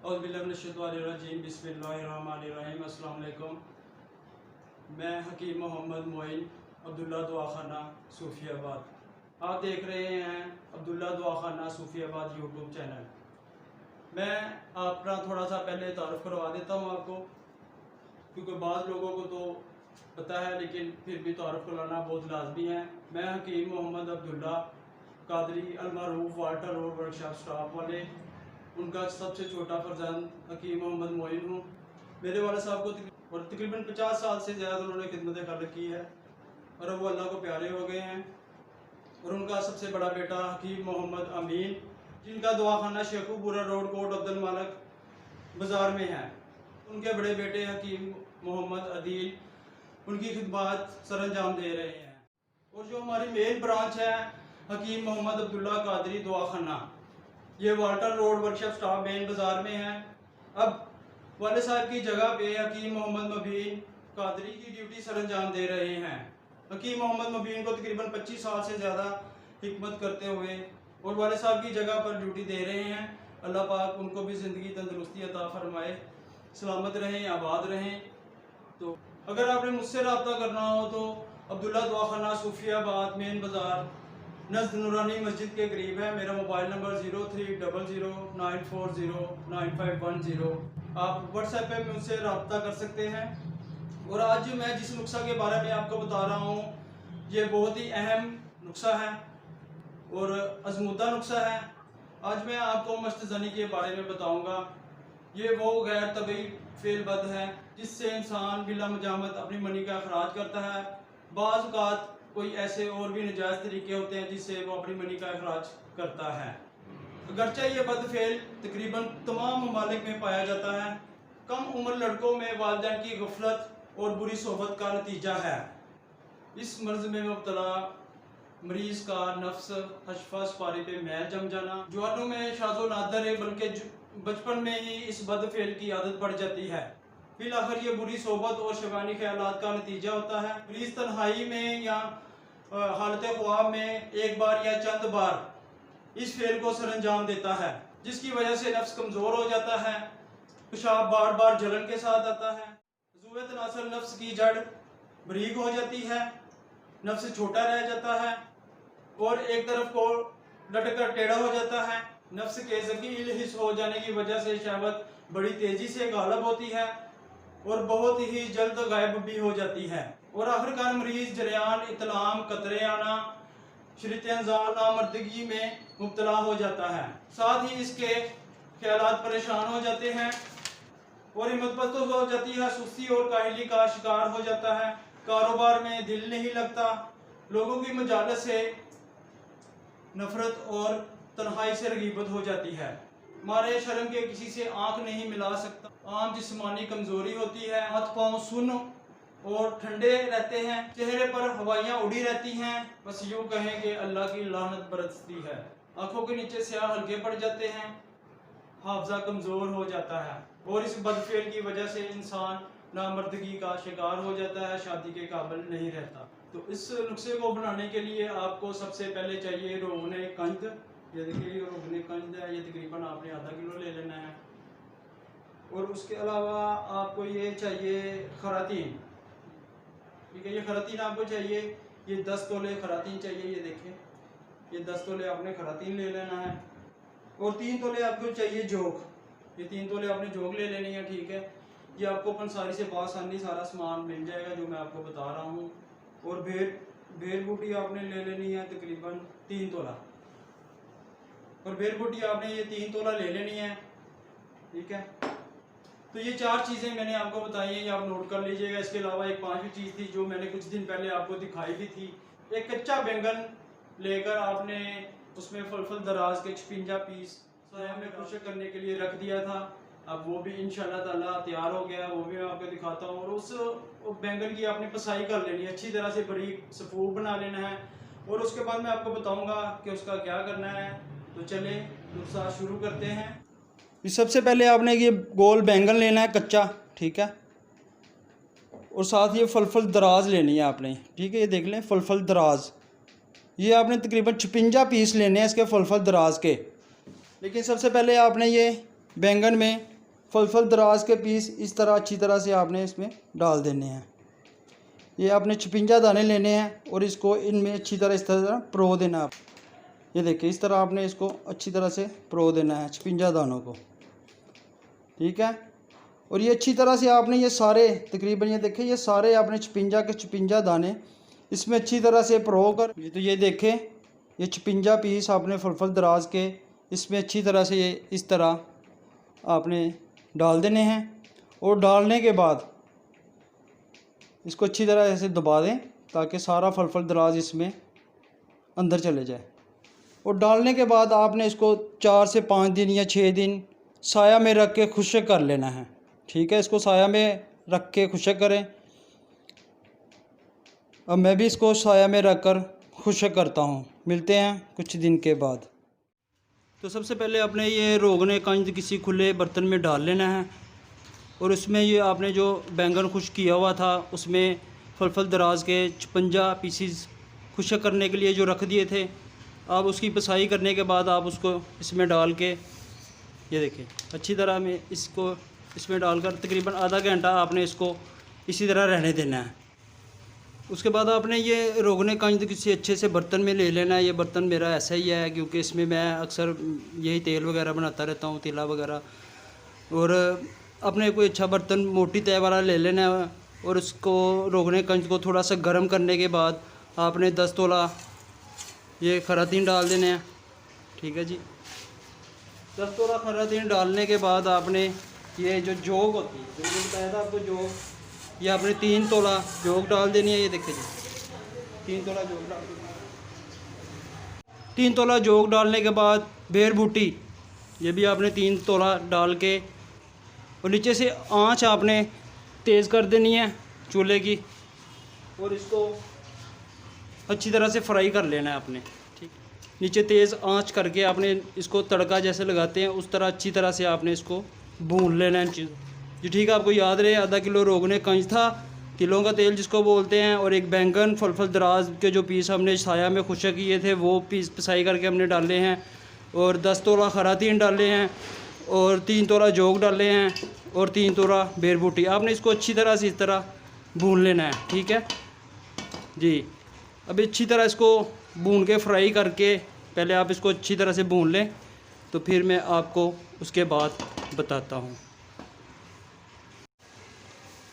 औज़ुबिल्लाहिमिनश्शैतानिर्रजीम बिस्मिल्लाहिर्रहमानिर्रहीम। अस्सलाम वालेकुम। मैं हकीम मोहम्मद मोइन अब्दुल्ला दुआखाना सूफियाबाद। आप देख रहे हैं अब्दुल्ला दुआखाना सूफियाबाद यूट्यूब चैनल। मैं अपना थोड़ा सा पहले तारुफ करवा देता हूँ आपको, क्योंकि बाद लोगों को तो पता है लेकिन फिर भी तारुफ कराना बहुत लाजमी है। मैं हकीम मोहम्मद अब्दुल्ला कादरी अलमारूफ वाल्टर रोड वर्कशॉप स्टाफ वाले, उनका सबसे छोटा फर्जंद हकीम मोहम्मद मोइन हूँ। मेरे वाले साहब को तकरीबन 50 साल से ज़्यादा उन्होंने खिदमत कर रखी है और अब वो अल्लाह को प्यारे हो गए हैं। और उनका सबसे बड़ा बेटा हकीम मोहम्मद अमीन, जिनका दवाखाना शेखुपुरा रोड कोट अब्दुल मालिक बाज़ार में है। उनके बड़े बेटे हकीम मोहम्मद अदील उनकी खिदमत सर अंजाम दे रहे हैं। और जो हमारी मेन ब्रांच है हकीम मोहम्मद अब्दुल्ला कादरी दवाखाना, ये Walter road workshop staff main बाज़ार में है। अब वाले साहब की जगह पे हकीम मोहम्मद मुबीन कादरी की ड्यूटी सर अंजाम दे रहे हैं। हकीम मोहम्मद मुबीन को तकरीबन 25 साल से ज़्यादा हिकमत करते हुए और वाले साहब की जगह पर ड्यूटी दे रहे हैं। अल्लाह पाक उनको भी ज़िंदगी तंदुरुस्ती अता फरमाए, सलामत रहें, आबाद रहें। तो अगर आपने मुझसे रब्ता करना हो तो अब्दुल्ला दवाखाना सूफियाबाद मेन बाज़ार नज़द नूरानी मस्जिद के करीब है। मेरा मोबाइल नंबर 0300940950। आप व्हाट्सएप पे मुझसे रब्ता कर सकते हैं। और आज मैं जिस नुस्खा के बारे में आपको बता रहा हूँ, ये बहुत ही अहम नुस्खा है और आजमूदा नुस्खा है। आज मैं आपको मस्तज़नी के बारे में बताऊँगा। ये वो गैर तबी फेल बद है जिससे इंसान बिला मजामत अपनी मनी का अखराज करता है। बाज़ औक़ात कोई ऐसे और भी नजायज़ तरीके होते हैं जिससे वो अपनी मनी का अखराज करता है। अगरचे ये बदफेल तकरीबन तमाम ममालिक में पाया जाता है। कम उम्र लड़कों में वालिदैन की गफलत और बुरी सोबत का नतीजा है। इस मर्ज में मुब्तला मरीज का नफ्स हशफस पारे पे मैल जम जाना, जवानों में शाज़ो नादर है बल्कि बचपन में ही इस बदफेल की आदत पड़ जाती है। फिर आखिर ये बुरी सोबत और शैतानी ख्यालात का नतीजा होता है। मरीज तन्हाई में या हालत ख्वाब में एक बार या चंद बार इस फेल को सर अंजाम देता है, जिसकी वजह से नफ्स कमज़ोर हो जाता है। पेशाब बार बार जलन के साथ आता है। ज़ुए तनासर नफ्स की जड़ बरीक हो जाती है, नफ्स छोटा रह जाता है और एक तरफ को लटक कर टेढ़ा हो जाता है। नफ्स के ज़कील हिस्स हो जाने की वजह से शहवत बड़ी तेज़ी से गालब होती है और बहुत ही जल्द गायब भी हो जाती है। और आखिरकार मरीज जरियान इतलाम कतरे आना शरीत-ए-अंज़ाल नामर्दगी में मुब्तला हो जाता है। साथ ही इसके ख्यालात परेशान हो जाते हैं और हिम्मत पस्त हो जाती है। सुस्ती और काहली का शिकार हो जाता है। कारोबार में दिल नहीं लगता। लोगों की मजालत से नफरत और तन्हाई से रगीबत हो जाती है। मारे शर्म के किसी से आंख नहीं मिला सकता। आम जिस्मानी कमजोरी होती है। हाथ पांव सुन्न और ठंडे रहते हैं। चेहरे पर हवाइयाँ उड़ी रहती हैं। बस यूँ कहें कि अल्लाह की लानत बरसती है। आंखों के नीचे स्याह हल्के पड़ जाते हैं। हाफजा कमज़ोर हो जाता है और इस बदफेल की वजह से इंसान नामर्दगी का शिकार हो जाता है, शादी के काबिल नहीं रहता। तो इस नुस्खे को बनाने के लिए आपको सबसे पहले चाहिए रोगने कंद। ये देखिए, ये रोगने कंद है, ये तकरीबन आपने आधा किलो ले लेना है। और उसके अलावा आपको ये चाहिए खरातीन। ठीक है, ये खरातीन आपको चाहिए। ये 10 तोले खरातीन चाहिए। ये देखिए, ये 10 तोले आपने खरातीन ले लेना है। और 3 तोले आपको चाहिए जोग। ये 3 तोले आपने जोग ले लेनी है। ठीक है, ये आपको पंसारी से बासानी सारा सामान मिल जाएगा जो मैं आपको बता रहा हूँ। और भेड़ बूटी आपने ले लेनी है तकरीबन 3 तोला। और भेड़ बूटी आपने ये 3 तोला ले लेनी है। ठीक है, तो ये 4 चीज़ें मैंने आपको बताई हैं, ये आप नोट कर लीजिएगा। इसके अलावा एक 5वीं चीज़ थी जो मैंने कुछ दिन पहले आपको दिखाई भी थी। एक कच्चा बैंगन लेकर आपने उसमें फल दराज के 56 पीस साया में खुश्क करने के लिए रख दिया था। अब वो भी इंशाल्लाह ताला तैयार हो गया, वो भी मैं आपको दिखाता हूँ। और उस बैंगन की आपने पसाई कर लेनी है, अच्छी तरह से बरीक सफूफ बना लेना है। और उसके बाद मैं आपको बताऊँगा कि उसका क्या करना है। तो चले नुस्खा शुरू करते हैं। सबसे पहले आपने ये गोल बैंगन लेना है कच्चा। ठीक है, और साथ ये फल दराज लेनी है आपने। ठीक है, ये देख लें फल दराज, ये आपने तकरीबन 56 पीस लेने हैं इसके फल दराज के। लेकिन सबसे पहले आपने ये बैंगन में फल दराज के पीस इस तरह अच्छी तरह से आपने इसमें डाल देने हैं। ये आपने 56 दाने लेने हैं और इसको इनमें अच्छी तरह इस तरह परो देना है। आप ये देखिए इस तरह आपने इसको अच्छी तरह से परो देना है 56 दानों को, ठीक है। और ये अच्छी तरह से आपने ये सारे तकरीबन ये देखें ये सारे आपने 56 के 56 दाने इसमें अच्छी तरह से परो कर, तो ये देखें ये 56 पीस आपने फल दराज के इसमें अच्छी तरह से ये इस तरह आपने डाल देने हैं। और डालने के बाद इसको अच्छी तरह ऐसे दबा दें ताकि सारा फल दराज इसमें अंदर चले जाए। और डालने के बाद आपने इसको 4 से 5 दिन या 6 दिन साया में रख के खुश्क कर लेना है, ठीक है। इसको साया में रख के खुश्क करें। अब मैं भी इसको साया में रख कर खुश्क करता हूँ, मिलते हैं कुछ दिन के बाद। तो सबसे पहले आपने ये रोगने कंज किसी खुले बर्तन में डाल लेना है और उसमें ये आपने जो बैंगन खुश्क किया हुआ था उसमें फल दराज के 56 पीसीस खुश्क करने के लिए जो रख दिए थे, आप उसकी पिसाई करने के बाद आप उसको इसमें डाल के ये देखिए अच्छी तरह में इसको इसमें डालकर तकरीबन आधा घंटा आपने इसको इसी तरह रहने देना है। उसके बाद आपने ये रोगने कंज किसी अच्छे से बर्तन में ले लेना है। ये बर्तन मेरा ऐसा ही है क्योंकि इसमें मैं अक्सर यही तेल वगैरह बनाता रहता हूँ, तिला वगैरह। और अपने कोई अच्छा बर्तन मोटी तय वाला ले लेना है और उसको रोगने कंज को थोड़ा सा गर्म करने के बाद आपने 10 तोला ये खरातीन डाल देने हैं, ठीक है जी। 10 तोला खरातीन डालने के बाद आपने ये जो जोग होती है जो मैंने बताया था आपको जोग, ये आपने 3 तोला जोग डाल देनी है। ये देखिए जी 3 तोला जोग डाल देनी है। 3 तोला जोग डालने के बाद बेर बूटी ये भी आपने 3 तोला डाल के और नीचे से आंच आपने तेज़ कर देनी है चूल्हे की और इसको अच्छी तरह से फ्राई कर लेना है आपने, ठीक। नीचे तेज़ आंच करके आपने इसको तड़का जैसे लगाते हैं उस तरह अच्छी तरह से आपने इसको भून लेना है चीज़ जी, ठीक है। आपको याद रहे आधा किलो रोगने कंज था, तिलों का तेल जिसको बोलते हैं, और एक बैंगन फल दराज के जो पीस हमने साया में खुश्क किए थे वो पीस पिसाई करके हमने डाले हैं और 10 तोला खरातीन डाले हैं और 3 तोला जोग डाले हैं और 3 तोला बेर बूटी। आपने इसको अच्छी तरह से इस तरह भून लेना है, ठीक है जी। अभी अच्छी तरह इसको भून के फ्राई करके पहले आप इसको अच्छी तरह से भून लें तो फिर मैं आपको उसके बाद बताता हूँ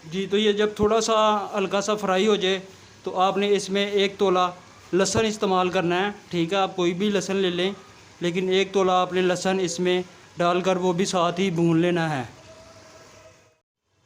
जी। तो ये जब थोड़ा सा हल्का सा फ्राई हो जाए तो आपने इसमें 1 तोला लहसुन इस्तेमाल करना है, ठीक है। आप कोई भी लहसुन ले लें लेकिन 1 तोला आपने लहसुन इसमें डालकर वो भी साथ ही भून लेना है।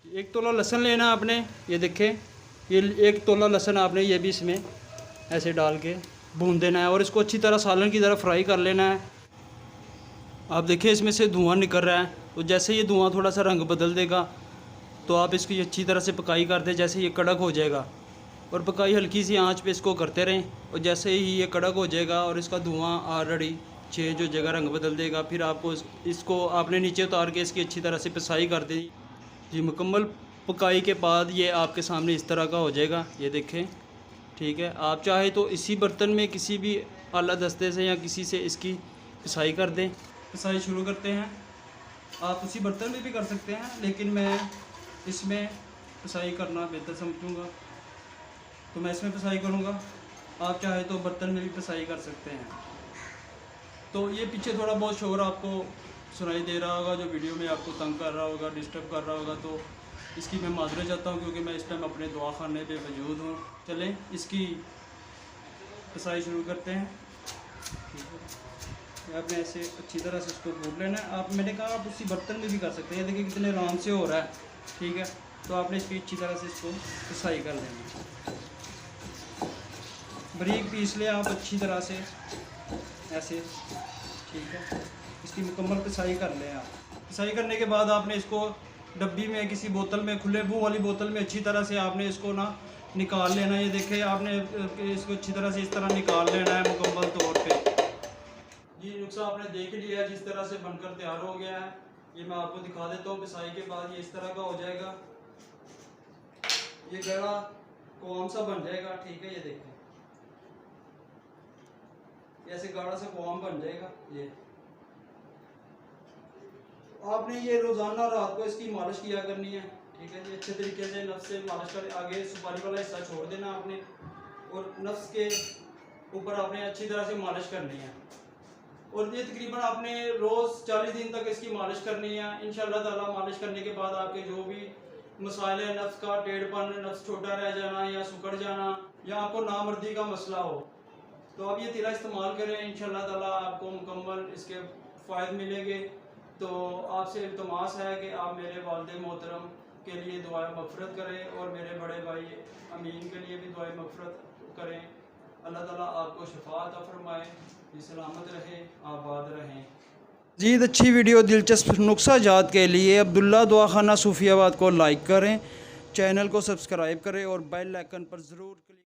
1 तोला लहसुन लेना आपने, ये देखें ये 1 तोला लहसुन आपने ये भी इसमें ऐसे डाल के भून देना है और इसको अच्छी तरह सालन की तरह फ्राई कर लेना है। आप देखिए इसमें से धुआं निकल रहा है, तो जैसे ये धुआं थोड़ा सा रंग बदल देगा तो आप इसकी अच्छी तरह से पकाई कर दें जैसे ये कड़क हो जाएगा। और पकाई हल्की सी आंच पे इसको करते रहें और जैसे ही ये कड़क हो जाएगा और इसका धुआं ऑलरेडी चेंज हो जाएगा, रंग बदल देगा, फिर आपको इसको आपने नीचे उतार के इसकी अच्छी तरह से पिसाई कर दी जी। मुकम्मल पकाई के बाद ये आपके सामने इस तरह का हो जाएगा, ये देखें, ठीक है। आप चाहे तो इसी बर्तन में किसी भी आला दस्ते से या किसी से इसकी पिसाई कर दें। पिसाई शुरू करते हैं, आप उसी बर्तन में भी कर सकते हैं लेकिन मैं इसमें पिसाई करना बेहतर समझूंगा तो मैं इसमें पिसाई करूंगा। आप चाहे तो बर्तन में भी पिसाई कर सकते हैं। तो ये पीछे थोड़ा बहुत शोर आपको सुनाई दे रहा होगा जो वीडियो में आपको तंग कर रहा होगा, डिस्टर्ब कर रहा होगा, तो इसकी मैं माजरत चाहता हूँ क्योंकि मैं इस टाइम अपने दुआ खाने पे मौजूद हूँ। चलें इसकी पिसाई शुरू करते हैं, ठीक है। आपने ऐसे अच्छी तरह से इसको भून लेना है। आप मैंने कहा आप उसी बर्तन में भी कर सकते हैं, देखिए कितने आराम से हो रहा है, ठीक है। तो आपने इसकी अच्छी तरह से इसको पिसाई कर लेना, बारीक पीस लें आप अच्छी तरह से ऐसे, ठीक है। इसकी मुकम्मल पिसाई कर लें आप। पिसाई करने के बाद आपने इसको डब्बी में किसी बोतल में खुले मुँह वाली बोतल में अच्छी तरह से आपने इसको ना निकाल लेना है। ये देखें आपने इसको अच्छी तरह से इस तरह निकाल लेना है मुकम्मल तौर पे। ये नुस्खा आपने देख लिया जिस तरह से बनकर तैयार हो गया है। ये मैं आपको दिखा देता हूँ। पिसाई के बाद ये इस तरह का हो जाएगा, ये गड़ा कौन सा बन जाएगा, ठीक है। ये देखें ऐसे गाढ़ा सा कौम बन जाएगा ये। आपने ये रोज़ाना रात को इसकी मालिश किया करनी है, ठीक है जी। अच्छे तरीके से नफ्स से मालिश कर, आगे सुपारी वाला हिस्सा छोड़ देना आपने, और नफ्स के ऊपर आपने अच्छी तरह से मालिश करनी है। और ये तकरीबन आपने रोज़ 40 दिन तक इसकी मालिश करनी है। इंशाअल्लाह ताला मालिश करने के बाद आपके जो भी मसाइल है, नफ्स का टेढ़पन, नफ्स छोटा रह जाना या सुकड़ जाना, या आपको नामर्दी का मसला हो, तो आप ये तीला इस्तेमाल करें। इंशाअल्लाह ताला आपको मुकम्मल इसके फ़ायदे मिलेंगे। तो आपसे इल्तमास है कि आप मेरे वालिद मोहतरम के लिए दुआ मग़फ़िरत करें और मेरे बड़े भाई अमीन के लिए भी दुआ मग़फ़िरत करें। अल्लाह ताला आपको शफ़ा अता फ़रमाए, सलामत रहे, आबाद रहें। मज़ीद अच्छी वीडियो दिलचस्प नुस्ख़ा जात के लिए अब्दुल्ला दवाखाना सूफियाबाद को लाइक करें, चैनल को सब्सक्राइब करें और बेल आइकन पर ज़रूर क्लिक